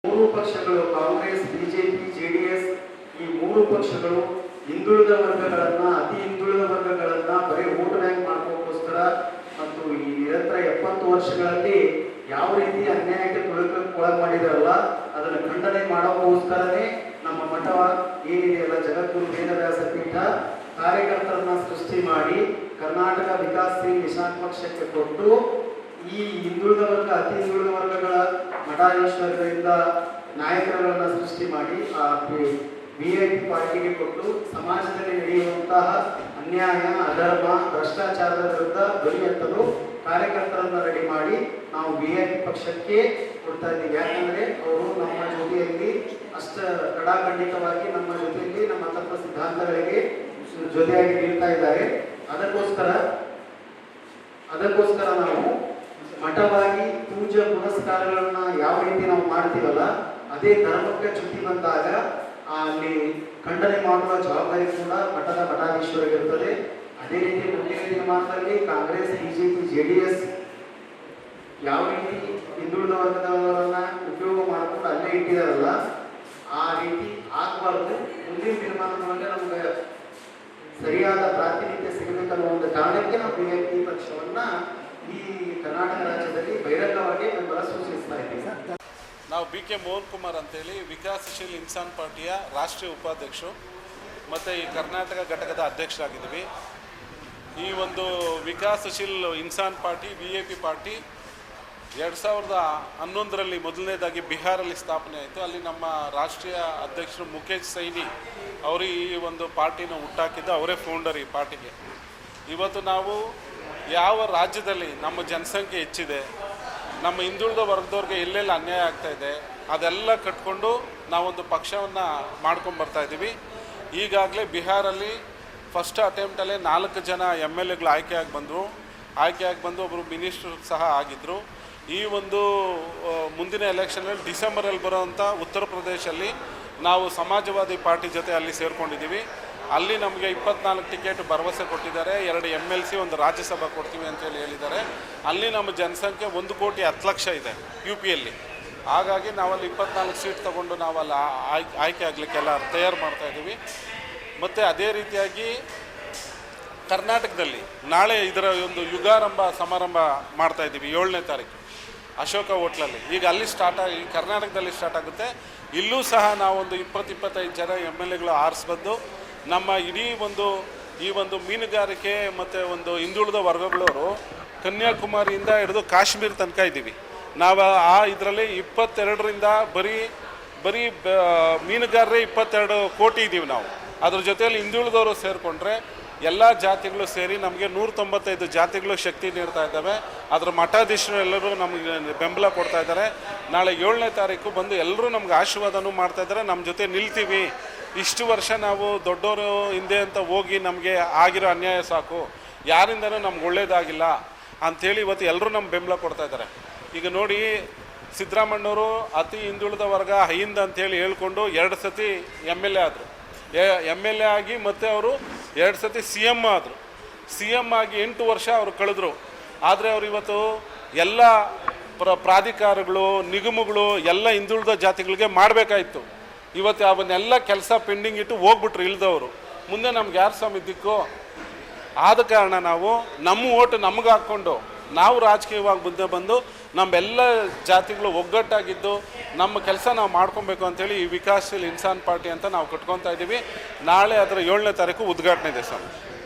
ಮೂರು ಪಕ್ಷಗಳು Congress, BJP, JDS ಈ ಮೂರು ಪಕ್ಷಗಳು ಹಿಂದುಳಿದ ವರ್ಗಗಳನ್ನ, ಅತಿ ಹಿಂದುಳಿದ ವರ್ಗಗಳನ್ನ ಬರೀ ವೋಟ್ ಬ್ಯಾಂಕ್ ಮಾಡ್ಕೋಕ್ಕೋಸ್ಕರ ಮತ್ತು ಈ ನಿರಂತರ 70 ವರ್ಷಗಳಲ್ಲಿ ಯಾವ ರೀತಿ ಅನ್ಯಾಯಕ್ಕೆ ಒಳಗೆ ಮಾಡಿದಾರಲ್ಲ ಅದನ್ನು ಖಂಡನೆ ಮಾಡೋಕ್ಕೋಸ್ಕರನೇ ನಮ್ಮ ಮಠ ಏನಿದೆಯಲ್ಲ ಜಗದ್ಗುರು ವೇದವ್ಯಾಸ ಪೀಠ ಕಾರ್ಯಕರ್ತರನ್ನ ಸೃಷ್ಟಿ ಮಾಡಿ ಕರ್ನಾಟಕ ವಿಕಾಸಶೀಲ ನಿಶಾನ್ ಪಕ್ಷಕ್ಕೆ ಕೊಟ್ಟು ಈ ಹಿಂದುಳಿದ ವರ್ಗ, ಅತಿ ಹಿಂದುಳಿದ ವರ್ಗಗಳ ಮಠಾಧೀಶ್ವರರಿಂದ ನಾಯಕರುಗಳನ್ನ ಸೃಷ್ಟಿ ಮಾಡಿ ಆ VIP ಪಾರ್ಟಿಗೆ ಕೊಟ್ಟು ಸಮಾಜದಲ್ಲಿ ನಡೆಯುವಂತಹ ಅನ್ಯಾಯ, ಅಧರ್ಮ, ಭ್ರಷ್ಟಾಚಾರದ ವಿರುದ್ಧ ಧ್ವನಿ ಎತ್ತಲು ಕಾರ್ಯಕರ್ತರನ್ನ ರೆಡಿ ಮಾಡಿ ನಾವು VIP ಪಕ್ಷಕ್ಕೆ ಕೊಡ್ತಾ ಇದ್ದೀವಿ. ಯಾಕಂದ್ರೆ ಅವರು ನಮ್ಮ ಜೊತೆಯಲ್ಲಿ ಅಷ್ಟ ಕಡಾಖಂಡಿತವಾಗಿ ನಮ್ಮ ಜೊತೆಯಲ್ಲಿ ನಮ್ಮ ತತ್ವ ಸಿದ್ಧಾಂತಗಳಿಗೆ ಜೊತೆಯಾಗಿ ನಿಲ್ತಾ ಇದ್ದಾರೆ. ಅದಕ್ಕೋಸ್ಕರ ನಾವು ಮಠವಾಗಿ ಪೂಜೆ ಪುನಸ್ಕಾರಗಳನ್ನ ಯಾವ ರೀತಿ ನಾವು ಮಾಡ್ತೀವಲ್ಲ ಅದೇ ಧರ್ಮಕ್ಕೆ ಚ್ಯುತಿ ಬಂದಾಗ ಅಲ್ಲಿ ಖಂಡನೆ ಮಾಡುವ ಜವಾಬ್ದಾರಿ ಕೂಡ ಮಠದ ಮಠಾಧೀಶ್ವರಿಗಿರುತ್ತದೆ. ಅದೇ ರೀತಿ ಮುಂದಿನ ದಿನಮಾನದಲ್ಲಿ ಕಾಂಗ್ರೆಸ್, ಬಿಜೆಪಿ, ಜೆಡಿಎಸ್ ಯಾವ ರೀತಿ ಹಿಂದುಳಿದ ವರ್ಗದವರನ್ನ ಉಪಯೋಗ ಮಾಡಿಕೊಂಡು ಅಲ್ಲೇ ಇಟ್ಟಿದಾರಲ್ಲ ಆ ರೀತಿ ಆಗಬಾರ್ದು. ಮುಂದಿನ ದಿನಮಾನದೊಳಗೆ ನಮ್ಗೆ ಸರಿಯಾದ ಪ್ರಾತಿನಿಧ್ಯ ಸಿಗಬೇಕನ್ನೋ ಒಂದು ಕಾರಣಕ್ಕೆ ನಾವು VIP ಪಕ್ಷವನ್ನ ಈ ಕರ್ನಾಟಕ ರಾಜ್ಯದಲ್ಲಿ ಬಹಿರಂಗವಾಗಿ ಬೆಂಬಲ ಸೂಚಿಸ್ತಾ ಇದ್ದೀವಿ. ನಾವು BK ಮೋಹನ್ ಕುಮಾರ್ ಅಂತೇಳಿ ವಿಕಾಸಶೀಲ ಇನ್ಸಾನ್ ಪಾರ್ಟಿಯ ರಾಷ್ಟ್ರೀಯ ಉಪಾಧ್ಯಕ್ಷರು ಮತ್ತು ಈ ಕರ್ನಾಟಕ ಘಟಕದ ಅಧ್ಯಕ್ಷರಾಗಿದ್ದೀವಿ. ಈ ಒಂದು Vikassheel Insaan party VIP party 2011ರಲ್ಲಿ ಮೊದಲನೇದಾಗಿ ಬಿಹಾರಲ್ಲಿ ಸ್ಥಾಪನೆ ಆಯಿತು. ಅಲ್ಲಿ ನಮ್ಮ ರಾಷ್ಟ್ರೀಯ ಅಧ್ಯಕ್ಷರು ಮುಖೇಶ್ ಸೈನಿ ಅವರು ಈ ಒಂದು ಪಾರ್ಟಿನ ಹುಟ್ಟಾಕಿದ್ದು, ಅವರೇ ಫೌಂಡರ್ ಈ ಪಾರ್ಟಿಗೆ. ಇವತ್ತು ನಾವು ಯಾವ ರಾಜ್ಯದಲ್ಲಿ ನಮ್ಮ ಜನಸಂಖ್ಯೆ ಹೆಚ್ಚಿದೆ, ನಮ್ಮ ಹಿಂದುಳಿದ ವರ್ಗದವ್ರಿಗೆ ಎಲ್ಲೆಲ್ಲ ಅನ್ಯಾಯ ಆಗ್ತಾಯಿದೆ ಅದೆಲ್ಲ ಕಟ್ಕೊಂಡು ನಾವೊಂದು ಪಕ್ಷವನ್ನು ಮಾಡ್ಕೊಂಡು ಬರ್ತಾಯಿದ್ದೀವಿ. ಈಗಾಗಲೇ ಬಿಹಾರಲ್ಲಿ ಫಸ್ಟ್ ಅಟೆಂಪ್ಟಲ್ಲೇ 4 ಜನ MLAಗಳು ಆಯ್ಕೆಯಾಗಿ ಬಂದು ಒಬ್ಬರು ಮಿನಿಸ್ಟರ್ ಸಹ ಆಗಿದ್ದರು. ಈ ಒಂದು ಮುಂದಿನ ಎಲೆಕ್ಷನಲ್ಲಿ ಡಿಸೆಂಬರಲ್ಲಿ ಬರೋವಂಥ ಉತ್ತರ ಪ್ರದೇಶಲ್ಲಿ ನಾವು ಸಮಾಜವಾದಿ ಪಾರ್ಟಿ ಜೊತೆ ಅಲ್ಲಿ ಸೇರ್ಕೊಂಡಿದ್ದೀವಿ. ಅಲ್ಲಿ ನಮಗೆ 24 ಟಿಕೆಟ್ ಭರವಸೆ ಕೊಟ್ಟಿದ್ದಾರೆ. 2 MLC, 1 ರಾಜ್ಯಸಭಾ ಕೊಡ್ತೀವಿ ಅಂತೇಳಿ ಹೇಳಿದ್ದಾರೆ. ಅಲ್ಲಿ ನಮ್ಮ ಜನಸಂಖ್ಯೆ 1,10,00,000 ಇದೆ UPಯಲ್ಲಿ. ಹಾಗಾಗಿ ನಾವಲ್ಲಿ 24 ಸೀಟ್ ತೊಗೊಂಡು ನಾವಲ್ಲಿ ಆಯ್ಕೆ ಆಗಲಿಕ್ಕೆಲ್ಲ ತಯಾರು ಮಾಡ್ತಾಯಿದ್ದೀವಿ. ಮತ್ತು ಅದೇ ರೀತಿಯಾಗಿ ಕರ್ನಾಟಕದಲ್ಲಿ ನಾಳೆ ಇದರ ಒಂದು ಯುಗಾರಂಭ ಸಮಾರಂಭ ಮಾಡ್ತಾಯಿದ್ದೀವಿ 7ನೇ ತಾರೀಕು ಅಶೋಕ ಹೋಟ್ಲಲ್ಲಿ. ಈಗ ಅಲ್ಲಿ ಈ ಕರ್ನಾಟಕದಲ್ಲಿ ಸ್ಟಾರ್ಟ್ ಆಗುತ್ತೆ. ಇಲ್ಲೂ ಸಹ ನಾವೊಂದು 20-25 ಜನ MLAಗಳು ಆರಿಸ್ಬಂದು ನಮ್ಮ ಇಡೀ ಈ ಒಂದು ಮೀನುಗಾರಿಕೆ ಮತ್ತು ಒಂದು ಹಿಂದುಳಿದ ವರ್ಗಗಳವರು ಕನ್ಯಾಕುಮಾರಿಯಿಂದ ಹಿಡಿದು ಕಾಶ್ಮೀರ ತನಕ ಇದ್ದೀವಿ ನಾವು. ಇದರಲ್ಲಿ 22ರಿಂದ ಬರೀ ಮೀನುಗಾರರೇ 22 ಕೋಟಿ ಇದ್ದೀವಿ ನಾವು. ಅದ್ರ ಜೊತೆಯಲ್ಲಿ ಹಿಂದುಳಿದವರು ಸೇರಿಕೊಂಡ್ರೆ ಎಲ್ಲ ಜಾತಿಗಳು ಸೇರಿ ನಮಗೆ 195 ಜಾತಿಗಳು ಶಕ್ತಿ ನೀಡ್ತಾ ಇದ್ದಾವೆ. ಅದರ ಮಠಾಧೀಶರು ಎಲ್ಲರೂ ನಮಗೆ ಬೆಂಬಲ ಕೊಡ್ತಾ ಇದ್ದಾರೆ. ನಾಳೆ 7ನೇ ತಾರೀಕು ಬಂದು ಎಲ್ಲರೂ ನಮ್ಗೆ ಆಶೀರ್ವಾದನೂ ಮಾಡ್ತಾಯಿದ್ದಾರೆ. ನಮ್ಮ ಜೊತೆ ನಿಲ್ತೀವಿ, ಇಷ್ಟು ವರ್ಷ ನಾವು ದೊಡ್ಡವರು ಹಿಂದೆ ಅಂತ ಹೋಗಿ ನಮಗೆ ಆಗಿರೋ ಅನ್ಯಾಯ ಸಾಕು, ಯಾರಿಂದನೂ ನಮ್ಗೆ ಒಳ್ಳೇದಾಗಿಲ್ಲ ಅಂಥೇಳಿ ಇವತ್ತು ಎಲ್ಲರೂ ನಮ್ಮ ಬೆಂಬಲ ಕೊಡ್ತಾ ಇದ್ದಾರೆ. ಈಗ ನೋಡಿ, ಸಿದ್ದರಾಮಣ್ಣವರು ಅತಿ ಹಿಂದುಳಿದ ವರ್ಗ ಹೈಂದ ಅಂಥೇಳಿ ಹೇಳ್ಕೊಂಡು 2 ಸತಿ MLA ಆದರು. MLA ಆಗಿ ಮತ್ತು ಅವರು 2 ಸತಿ CM ಆದರು. CM ಆಗಿ 8 ವರ್ಷ ಅವರು ಕಳೆದ್ರು. ಆದರೆ ಅವರು ಇವತ್ತು ಎಲ್ಲ ಪ್ರಾಧಿಕಾರಗಳು, ನಿಗಮಗಳು ಎಲ್ಲ ಹಿಂದುಳಿದ ಜಾತಿಗಳಿಗೆ ಮಾಡಬೇಕಾಯಿತು. ಇವತ್ತು ಅವನ್ನೆಲ್ಲ ಕೆಲಸ ಪೆಂಡಿಂಗ್ ಇಟ್ಟು ಹೋಗ್ಬಿಟ್ರು ಇಲ್ದವರು. ಮುಂದೆ ನಮ್ಗೆ ಯಾರು ಸ್ವಾಮಿ ದಿಕ್ಕು? ಆದ ಕಾರಣ ನಾವು ನಮ್ಮ ಓಟು ನಮ್ಗೆ ಹಾಕ್ಕೊಂಡು ನಾವು ರಾಜಕೀಯವಾಗಿ ಮುಂದೆ ಬಂದು ನಮ್ಮೆಲ್ಲ ಜಾತಿಗಳು ಒಗ್ಗಟ್ಟಾಗಿದ್ದು ನಮ್ಮ ಕೆಲಸ ನಾವು ಮಾಡ್ಕೊಬೇಕು ಅಂತೇಳಿ ಈ ವಿಕಾಸಶೀಲ ಇನ್ಸಾನ್ ಪಾರ್ಟಿ ಅಂತ ನಾವು ಕಟ್ಕೊತಾ ಇದ್ದೀವಿ. ನಾಳೆ ಅದರ 7ನೇ ತಾರೀಕು ಉದ್ಘಾಟನೆ ಇದೆ ಸ್ವಾಮಿ.